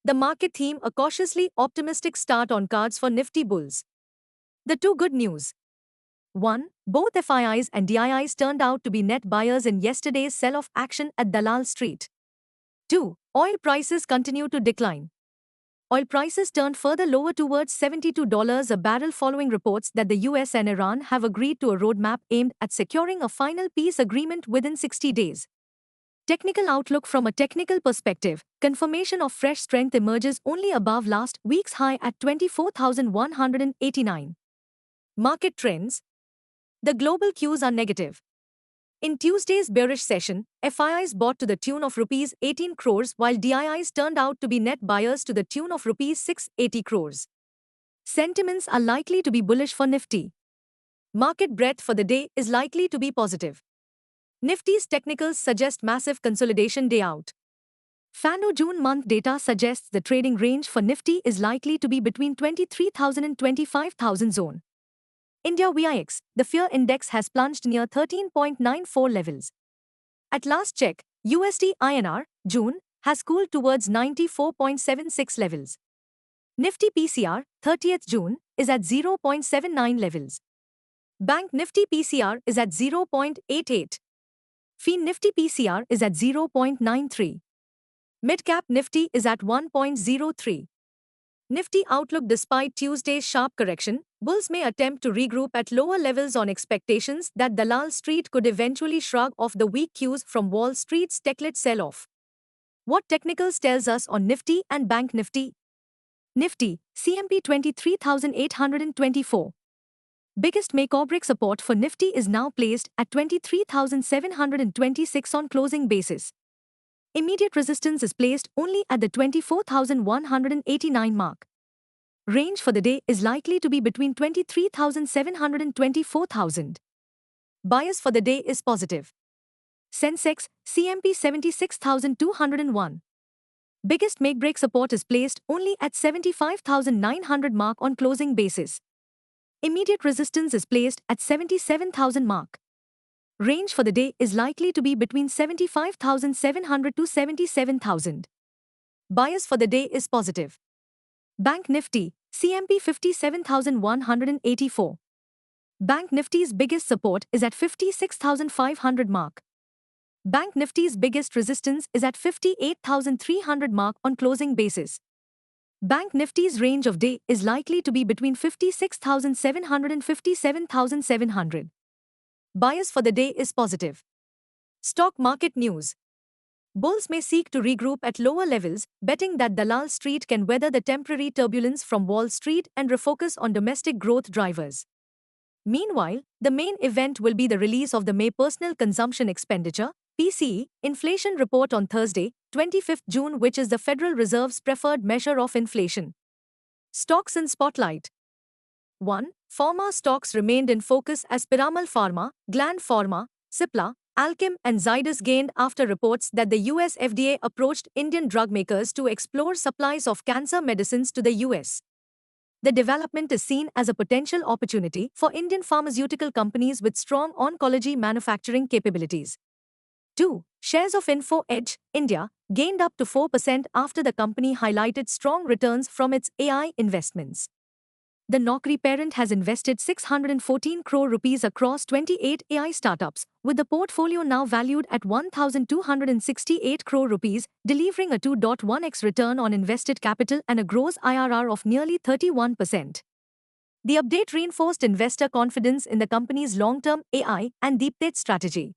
The market theme: a cautiously optimistic start on cards for Nifty bulls. The two good news. 1. Both FIIs and DIIs turned out to be net buyers in yesterday's sell-off action at Dalal Street. 2. Oil prices continue to decline. Oil prices turned further lower towards $72 a barrel following reports that the US and Iran have agreed to a roadmap aimed at securing a final peace agreement within 60 days. Technical outlook: from a technical perspective, confirmation of fresh strength emerges only above last week's high at 24,189. Market trends. The global cues are negative. In Tuesday's bearish session, FIIs bought to the tune of Rs 18 crores while DIIs turned out to be net buyers to the tune of Rs 680 crores. Sentiments are likely to be bullish for Nifty. Market breadth for the day is likely to be positive. Nifty's technicals suggest massive consolidation day out. FANO June month data suggests the trading range for Nifty is likely to be between 23,000 and 25,000 zone. India VIX, the fear index has plunged near 13.94 levels. At last check, USD INR, June, has cooled towards 94.76 levels. Nifty PCR, 30th June, is at 0.79 levels. Bank Nifty PCR is at 0.88. FIN Nifty PCR is at 0.93. Mid-cap Nifty is at 1.03. Nifty outlook: despite Tuesday's sharp correction, bulls may attempt to regroup at lower levels on expectations that Dalal Street could eventually shrug off the weak cues from Wall Street's tech-led sell-off. What technicals tells us on Nifty and Bank Nifty? Nifty, CMP 23,824. Biggest make-or-break support for Nifty is now placed at 23,726 on closing basis. Immediate resistance is placed only at the 24,189 mark. Range for the day is likely to be between 23,700 and 24,000. Bias for the day is positive. Sensex, CMP 76,201. Biggest make-break support is placed only at 75,900 mark on closing basis. Immediate resistance is placed at 77,000 mark. Range for the day is likely to be between 75,700 to 77,000. Bias for the day is positive. Bank Nifty, CMP 57,184. Bank Nifty's biggest support is at 56,500 mark. Bank Nifty's biggest resistance is at 58,300 mark on closing basis. Bank Nifty's range of day is likely to be between 56,700 and 57,700. Bias for the day is positive. Stock market news. Bulls may seek to regroup at lower levels, betting that Dalal Street can weather the temporary turbulence from Wall Street and refocus on domestic growth drivers. Meanwhile, the main event will be the release of the May Personal Consumption Expenditure (PCE) inflation report on Thursday, 25th June, which is the Federal Reserve's preferred measure of inflation. Stocks in spotlight. 1. Pharma stocks remained in focus as Piramal Pharma, Gland Pharma, Cipla, Alkem and Zydus gained after reports that the US FDA approached Indian drug makers to explore supplies of cancer medicines to the US. The development is seen as a potential opportunity for Indian pharmaceutical companies with strong oncology manufacturing capabilities. 2. Shares of Info Edge, India, gained up to 4% after the company highlighted strong returns from its AI investments. The Naukri parent has invested 614 crore rupees across 28 AI startups, with the portfolio now valued at 1,268 crore rupees, delivering a 2.1x return on invested capital and a gross IRR of nearly 31%. The update reinforced investor confidence in the company's long-term AI and deep tech strategy.